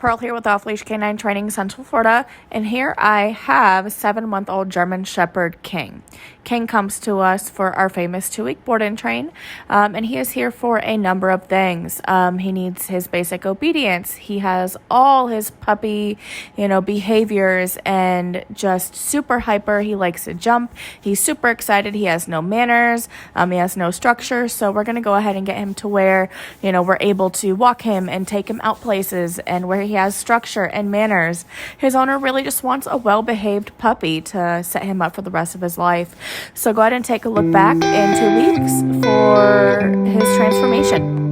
Pearl here with Off Leash Canine Training, Central Florida, and here I have 7-month-old German Shepherd King. King comes to us for our famous 2-week board and train, and he is here for a number of things. He needs his basic obedience. He has all his puppy, behaviors, and just super hyper. He likes to jump. He's super excited. He has no manners. He has no structure. So we're going to go ahead and get him to where, we're able to walk him and take him out places and where he has structure and manners. His owner really just wants a well-behaved puppy to set him up for the rest of his life. So go ahead and take a look back in 2 weeks for his transformation.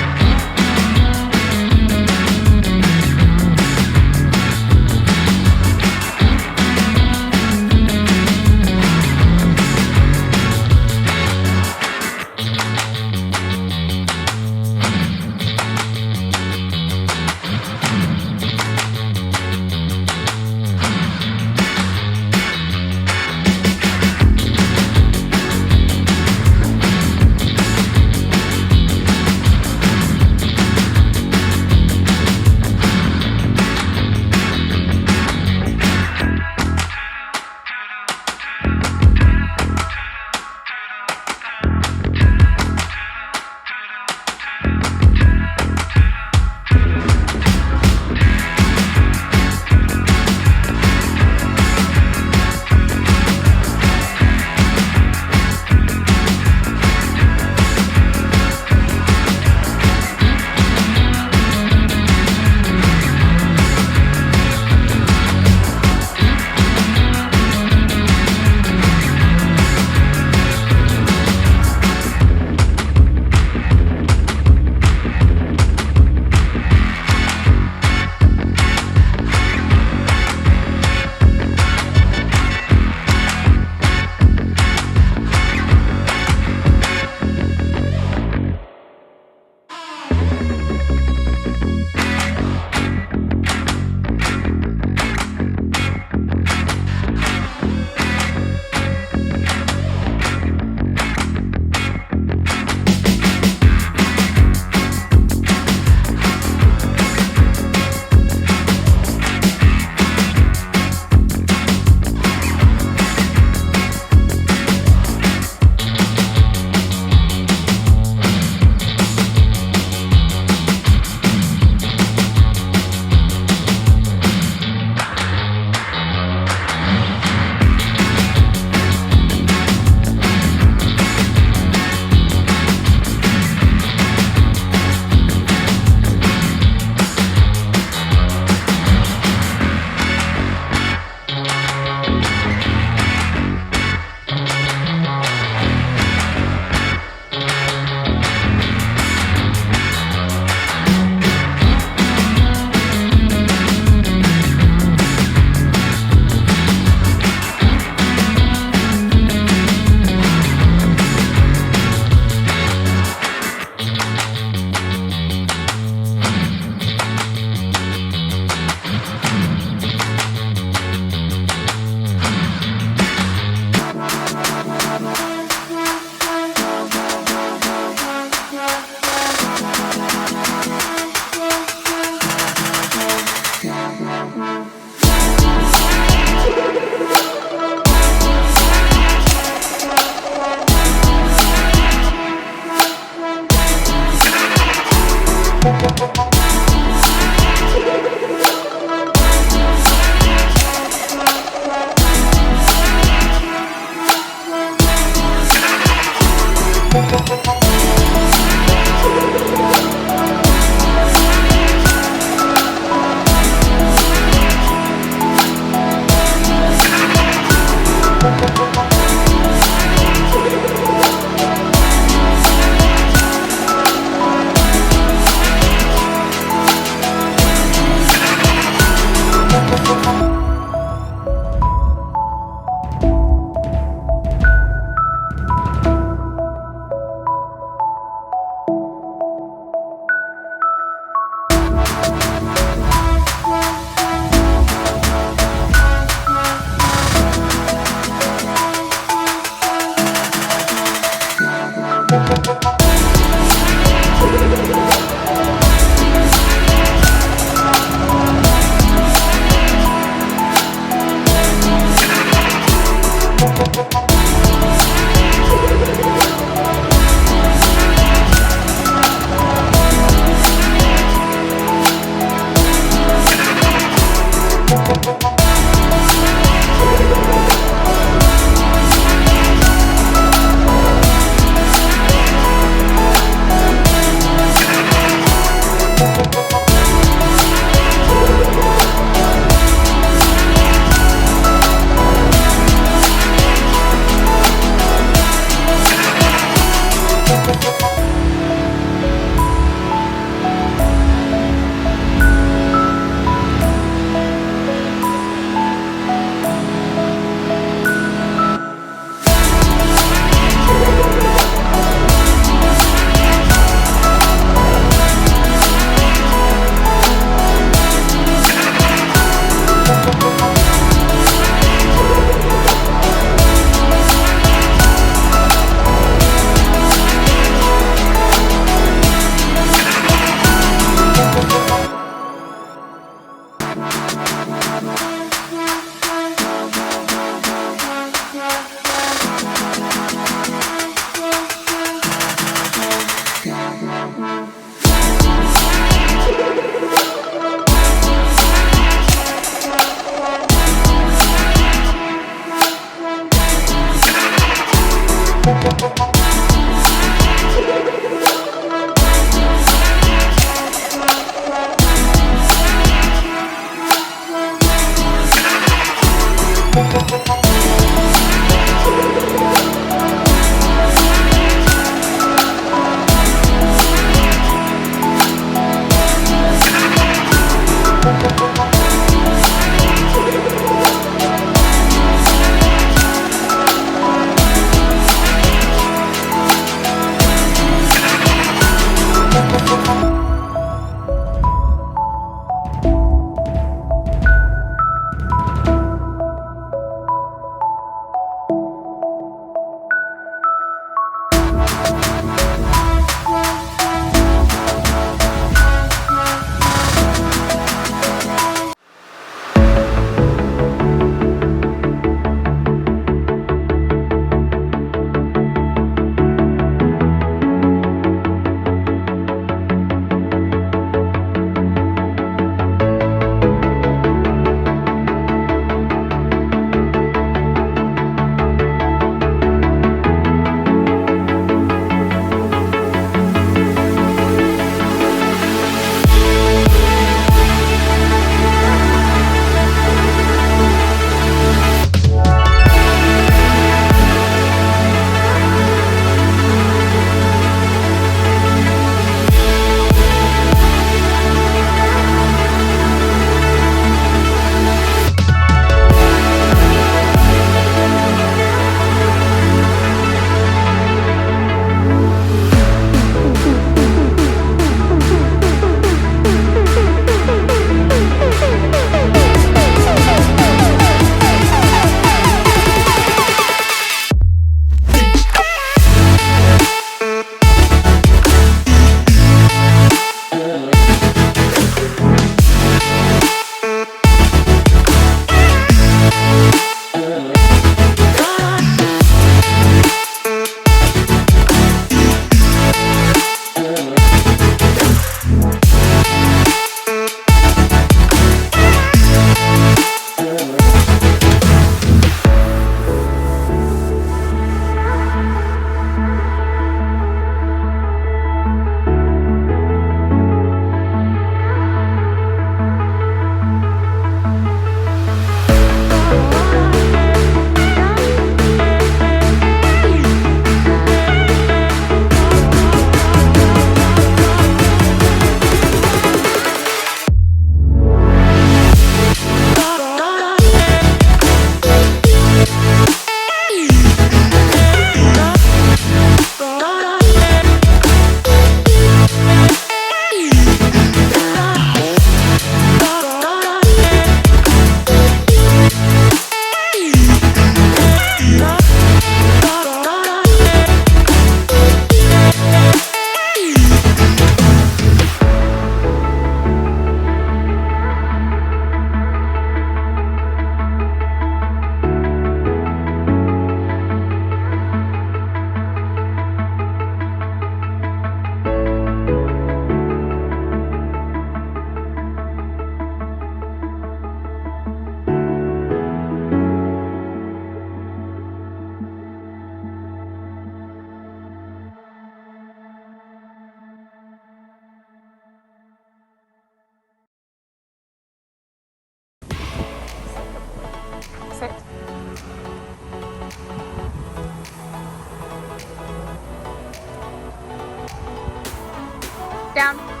Down.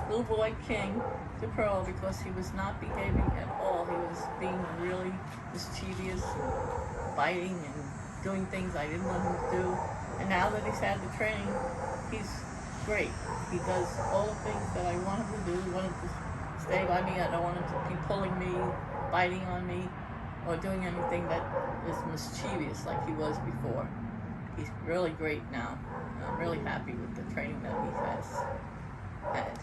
Little boy King to Pearl because he was not behaving at all. He was being really mischievous, biting and doing things I didn't want him to do. And now that he's had the training, he's great. He does all the things that I want him to do. He wanted to stay by me. I don't want him to be pulling me, biting on me, or doing anything that is mischievous like he was before. He's really great now. I'm really happy with the training that he has had.